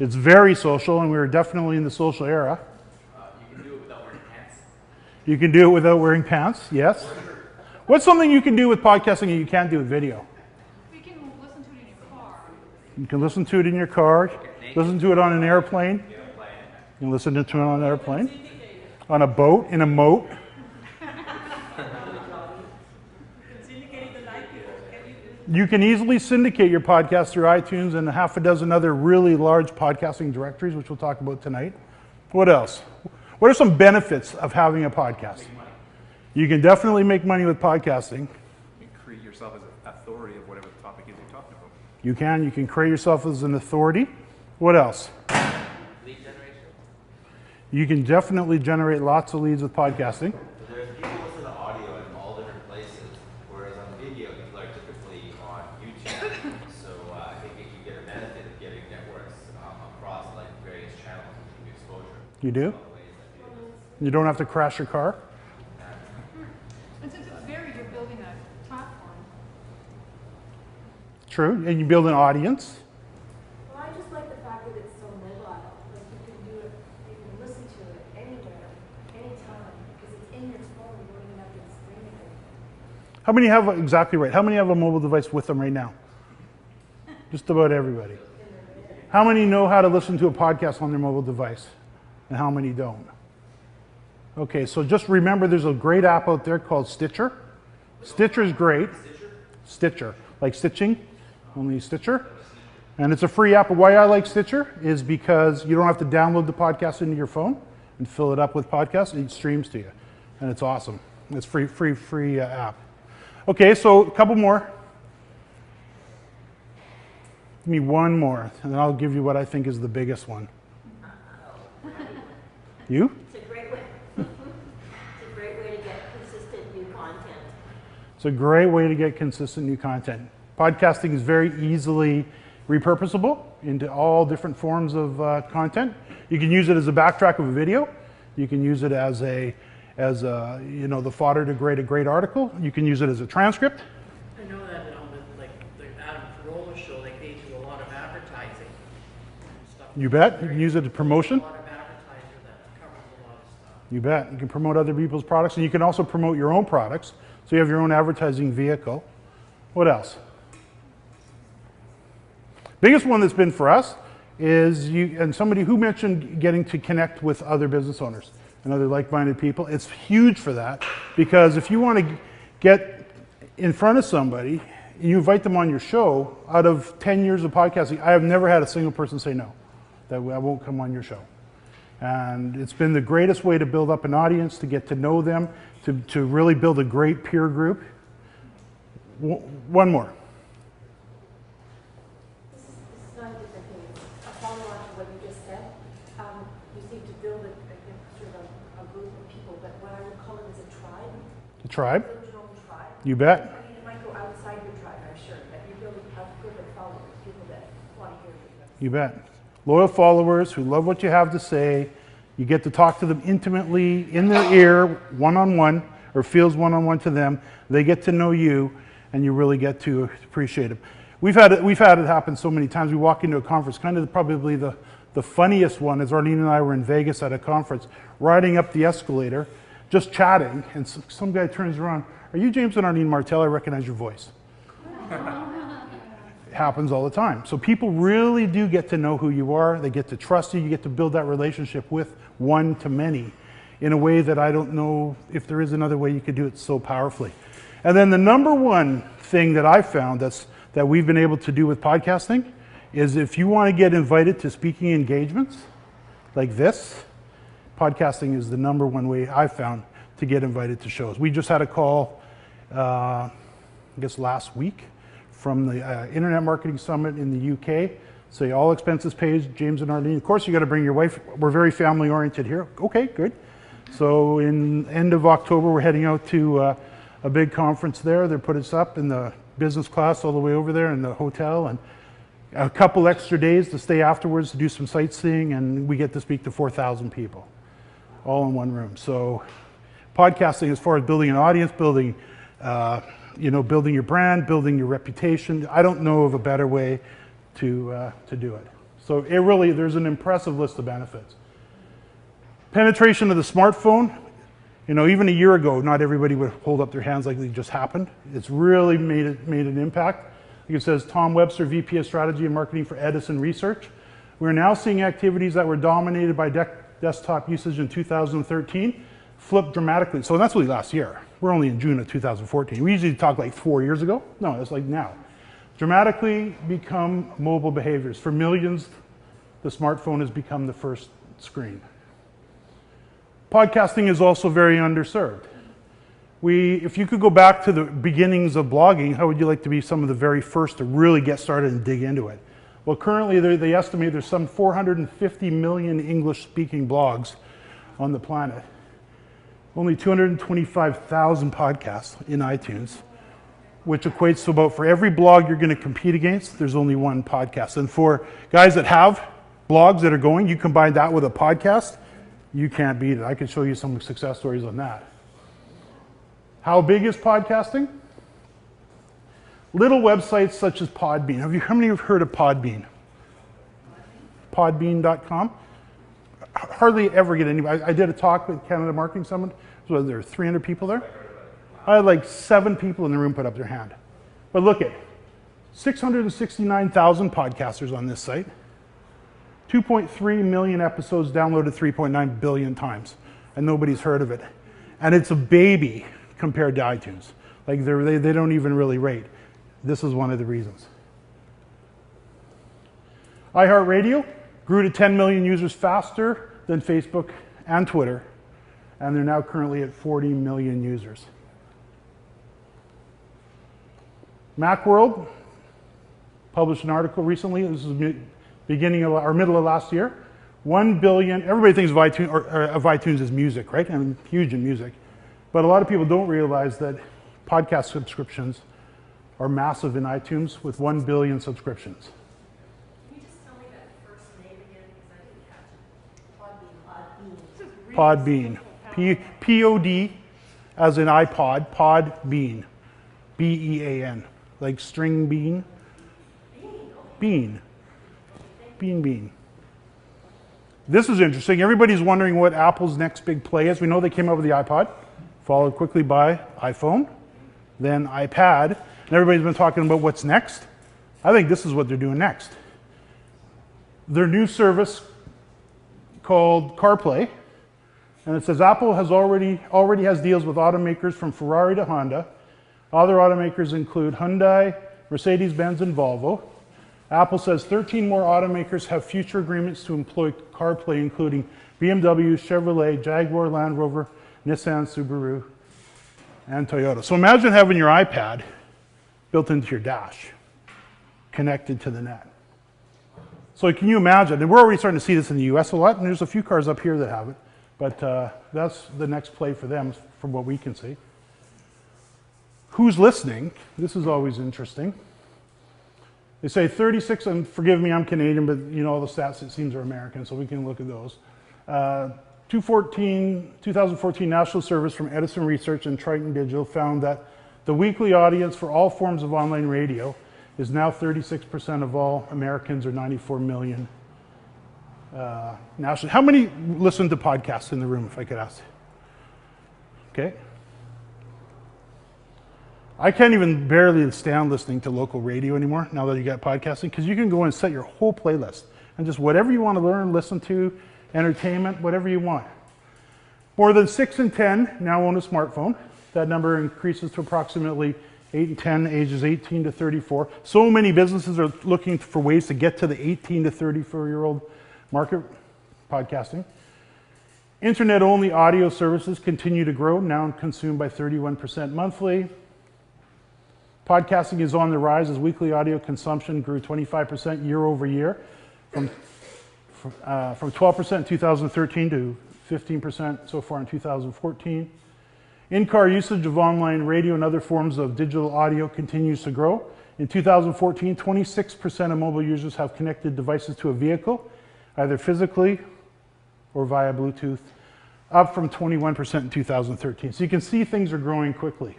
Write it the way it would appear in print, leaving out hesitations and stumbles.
It's very social, and we're definitely in the social era. You can do it without wearing pants. You can do it without wearing pants, yes. What's something you can do with podcasting and you can't do with video? You can listen to it in your car. You can listen to it in your car, listen to it on an airplane. You can listen to it on an airplane, on a boat, in a moat. You can easily syndicate your podcast through iTunes and half a dozen other really large podcasting directories, which we'll talk about tonight. What else? What are some benefits of having a podcast? You can definitely make money with podcasting. You create yourself as an authority of whatever the topic is you're talking about. You can create yourself as an authority. What else? Lead generation. You can definitely generate lots of leads with podcasting. There's people listen to audio in all different places, whereas on video, people are typically on YouTube. So I think you can get a benefit of getting networks across like various channels and give you exposure. You do? You don't have to crash your car. And since it's varied, you're building a platform. True, and you build an audience. Well, I just like the fact that it's so mobile. Like you can do it, you can listen to it anywhere, anytime, because it's in your phone. You don't even have to screen it. How many have, exactly right, how many have a mobile device with them right now? Just about everybody. How many know how to listen to a podcast on their mobile device? And how many don't? Okay, so just remember there's a great app out there called Stitcher. Stitcher's great. Stitcher, like stitching, only Stitcher. And it's a free app. But why I like Stitcher is because you don't have to download the podcast into your phone and fill it up with podcasts. It streams to you. And it's awesome. It's free app. Okay, so a couple more. Give me one more, and then I'll give you what I think is the biggest one. You? It's a great way. It's a great way to get consistent new content. It's a great way to get consistent new content. Podcasting is very easily repurposable into all different forms of content. You can use it as a backtrack of a video. You can use it as a the fodder to create a great article. You can use it as a transcript. I know that with like the Adam Carolla show, like they do a lot of advertising and stuff. You bet. You can use it as promotion. A lot of advertiser that covers a lot of stuff. You bet. You can promote other people's products, and you can also promote your own products. So you have your own advertising vehicle. What else? Biggest one that's been for us is and somebody who mentioned getting to connect with other business owners and other like-minded people. It's huge for that, because if you want to get in front of somebody and you invite them on your show, out of 10 years of podcasting, I have never had a single person say no, that I won't come on your show. And it's been the greatest way to build up an audience, to get to know them, to really build a great peer group. One more. This is not a different thing. A follow-on to what you just said. You seem to build a group of people, but what I would call it is a tribe. A tribe? Build your own tribe. You bet. I mean, it might go outside your tribe, I'm sure, but you build a group of followers, people that want to hear you. You bet. Loyal followers who love what you have to say. You get to talk to them intimately in their ear, one-on-one, or feels one-on-one to them. They get to know you, and you really get to appreciate them. We've had it happen so many times. We walk into a conference, kind of probably the funniest one is Arlene and I were in Vegas at a conference, riding up the escalator, just chatting, and some guy turns around, "Are you James and Arlene Martell? I recognize your voice." It happens all the time. So people really do get to know who you are. They get to trust you. You get to build that relationship with one to many in a way that I don't know if there is another way you could do it so powerfully. And then the number one thing that I found that we've been able to do with podcasting is if you want to get invited to speaking engagements like this, podcasting is the number one way I've found to get invited to shows. We just had a call, I guess last week, from the Internet Marketing Summit in the UK. Say all expenses paid, James and Arlene. Of course, you got to bring your wife. We're very family oriented here. Okay, good. So in end of October, we're heading out to a big conference there. They put us up in the business class all the way over there in the hotel, and a couple extra days to stay afterwards to do some sightseeing, and we get to speak to 4,000 people, all in one room. So podcasting, as far as building an audience, building building your brand, building your reputation, I don't know of a better way to do it. So it really, there's an impressive list of benefits. Penetration of the smartphone, you know, even a year ago, not everybody would hold up their hands like it just happened. It's really made an impact. Like it says, Tom Webster, VP of Strategy and Marketing for Edison Research. We're now seeing activities that were dominated by desktop usage in 2013 flip dramatically. So that's really last year. We're only in June of 2014. We usually talk like 4 years ago. No, it's like now. Dramatically become mobile behaviors. For millions, the smartphone has become the first screen. Podcasting is also very underserved. If you could go back to the beginnings of blogging, how would you like to be some of the very first to really get started and dig into it? Well, currently they estimate there's some 450 million English-speaking blogs on the planet. Only 225,000 podcasts in iTunes, which equates to about, for every blog you're going to compete against, there's only one podcast. And for guys that have blogs that are going, you combine that with a podcast, you can't beat it. I can show you some success stories on that. How big is podcasting? Little websites such as Podbean. How many have heard of Podbean? Podbean.com. Hardly ever get anybody. I did a talk with Canada Marketing Summit. So there were 300 people there. I had like 7 people in the room put up their hand. But look at 669,000 podcasters on this site. 2.3 million episodes downloaded 3.9 billion times, and nobody's heard of it. And it's a baby compared to iTunes. Like they don't even really rate. This is one of the reasons. iHeartRadio grew to 10 million users faster than Facebook and Twitter, and they're now currently at 40 million users. Macworld published an article recently. This is beginning of, or middle of last year. 1 billion, everybody thinks of iTunes as music, right? I'm huge in music. But a lot of people don't realize that podcast subscriptions are massive in iTunes with 1 billion subscriptions. Can you just tell me that first name again, because I didn't catch it? Podbean. P-O-D as in iPod, Podbean. B-E-A-N. Like string bean. Bean. Bean. This is interesting. Everybody's wondering what Apple's next big play is. We know they came out with the iPod, followed quickly by iPhone, then iPad. And everybody's been talking about what's next. I think this is what they're doing next. Their new service called CarPlay, and it says Apple has already has deals with automakers from Ferrari to Honda. Other automakers include Hyundai, Mercedes-Benz, and Volvo. Apple says 13 more automakers have future agreements to employ CarPlay, including BMW, Chevrolet, Jaguar, Land Rover, Nissan, Subaru, and Toyota. So imagine having your iPad built into your dash, connected to the net. So can you imagine? And we're already starting to see this in the US a lot, and there's a few cars up here that have it. But that's the next play for them, from what we can see. Who's listening? This is always interesting. They say 36, and forgive me, I'm Canadian, but you know all the stats, it seems, are American, so we can look at those. 2014 National Service from Edison Research and Triton Digital found that the weekly audience for all forms of online radio is now 36% of all Americans, or 94 million nationally. How many listen to podcasts in the room, if I could ask? Okay. I can't even barely stand listening to local radio anymore now that you got podcasting, because you can go and set your whole playlist and just whatever you want to learn, listen to, entertainment, whatever you want. More than 6 in 10 now own a smartphone. That number increases to approximately 8 in 10, ages 18 to 34. So many businesses are looking for ways to get to the 18 to 34-year-old market, podcasting. Internet-only audio services continue to grow, now consumed by 31% monthly. Podcasting is on the rise as weekly audio consumption grew 25% year over year, from 12% in 2013 to 15% so far in 2014. In-car usage of online radio and other forms of digital audio continues to grow. In 2014, 26% of mobile users have connected devices to a vehicle, either physically or via Bluetooth, up from 21% in 2013. So you can see things are growing quickly.